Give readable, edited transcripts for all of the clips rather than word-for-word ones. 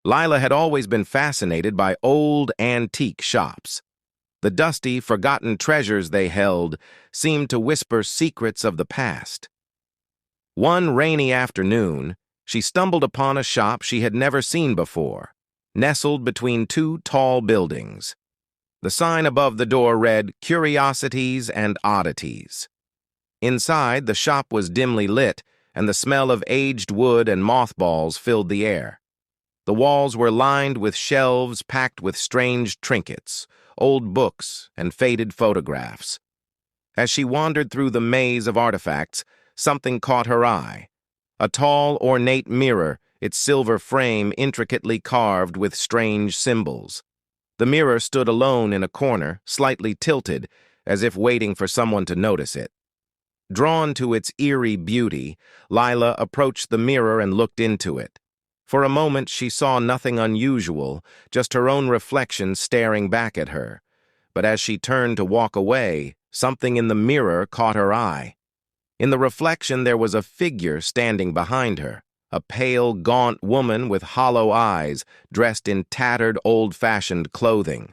Lila had always been fascinated by old antique shops. The dusty, forgotten treasures they held seemed to whisper secrets of the past. One rainy afternoon, she stumbled upon a shop she had never seen before, nestled between two tall buildings. The sign above the door read, "Curiosities and Oddities." Inside, the shop was dimly lit, and the smell of aged wood and mothballs filled the air. The walls were lined with shelves packed with strange trinkets, old books, and faded photographs. As she wandered through the maze of artifacts, something caught her eye. A tall, ornate mirror, its silver frame intricately carved with strange symbols. The mirror stood alone in a corner, slightly tilted, as if waiting for someone to notice it. Drawn to its eerie beauty, Lila approached the mirror and looked into it. For a moment, she saw nothing unusual, just her own reflection staring back at her. But as she turned to walk away, something in the mirror caught her eye. In the reflection, there was a figure standing behind her, a pale, gaunt woman with hollow eyes, dressed in tattered, old-fashioned clothing.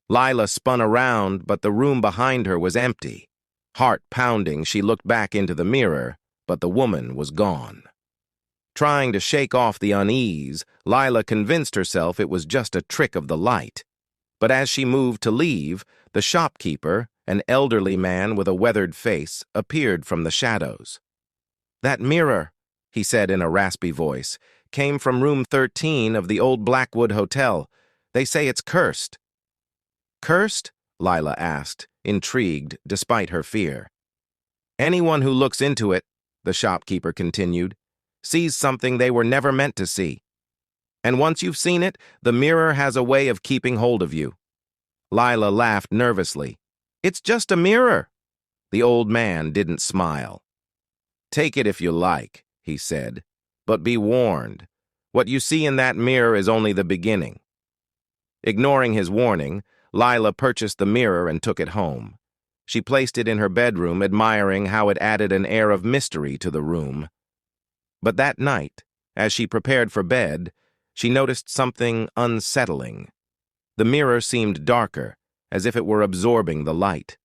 Lila spun around, but the room behind her was empty. Heart pounding, she looked back into the mirror, but the woman was gone. Trying to shake off the unease, Lila convinced herself it was just a trick of the light. But as she moved to leave, the shopkeeper, an elderly man with a weathered face, appeared from the shadows. "That mirror," he said in a raspy voice, "came from room 13 of the old Blackwood Hotel. They say it's cursed." "Cursed?" Lila asked, intrigued despite her fear. "Anyone who looks into it," the shopkeeper continued, "sees something they were never meant to see. And once you've seen it, the mirror has a way of keeping hold of you." Lila laughed nervously. "It's just a mirror." The old man didn't smile. "Take it if you like," he said, "but be warned. What you see in that mirror is only the beginning." Ignoring his warning, Lila purchased the mirror and took it home. She placed it in her bedroom, admiring how it added an air of mystery to the room. But that night, as she prepared for bed, she noticed something unsettling. The mirror seemed darker, as if it were absorbing the light.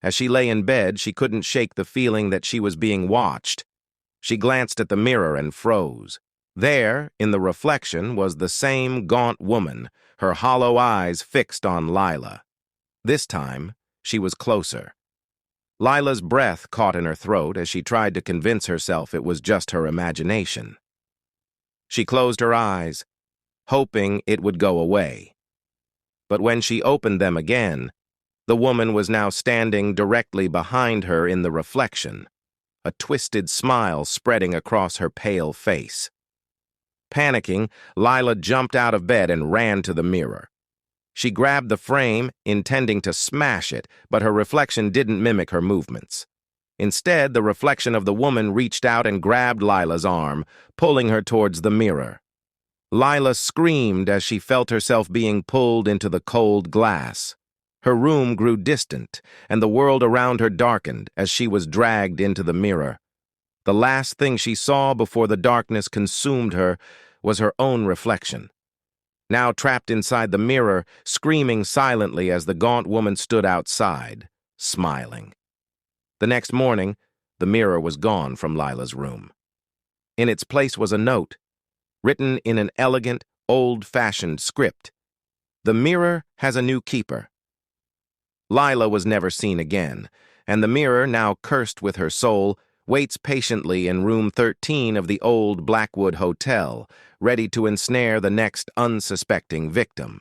As she lay in bed, she couldn't shake the feeling that she was being watched. She glanced at the mirror and froze. There, in the reflection, was the same gaunt woman, her hollow eyes fixed on Lila. This time, she was closer. Lila's breath caught in her throat as she tried to convince herself it was just her imagination. She closed her eyes, hoping it would go away. But when she opened them again, the woman was now standing directly behind her in the reflection, a twisted smile spreading across her pale face. Panicking, Lila jumped out of bed and ran to the mirror. She grabbed the frame, intending to smash it, but her reflection didn't mimic her movements. Instead, the reflection of the woman reached out and grabbed Lila's arm, pulling her towards the mirror. Lila screamed as she felt herself being pulled into the cold glass. Her room grew distant, and the world around her darkened as she was dragged into the mirror. The last thing she saw before the darkness consumed her was her own reflection. Now trapped inside the mirror, screaming silently as the gaunt woman stood outside, smiling. The next morning, the mirror was gone from Lila's room. In its place was a note, written in an elegant, old-fashioned script. "The mirror has a new keeper." Lila was never seen again, and the mirror, now cursed with her soul, waits patiently in room 13 of the old Blackwood Hotel, ready to ensnare the next unsuspecting victim.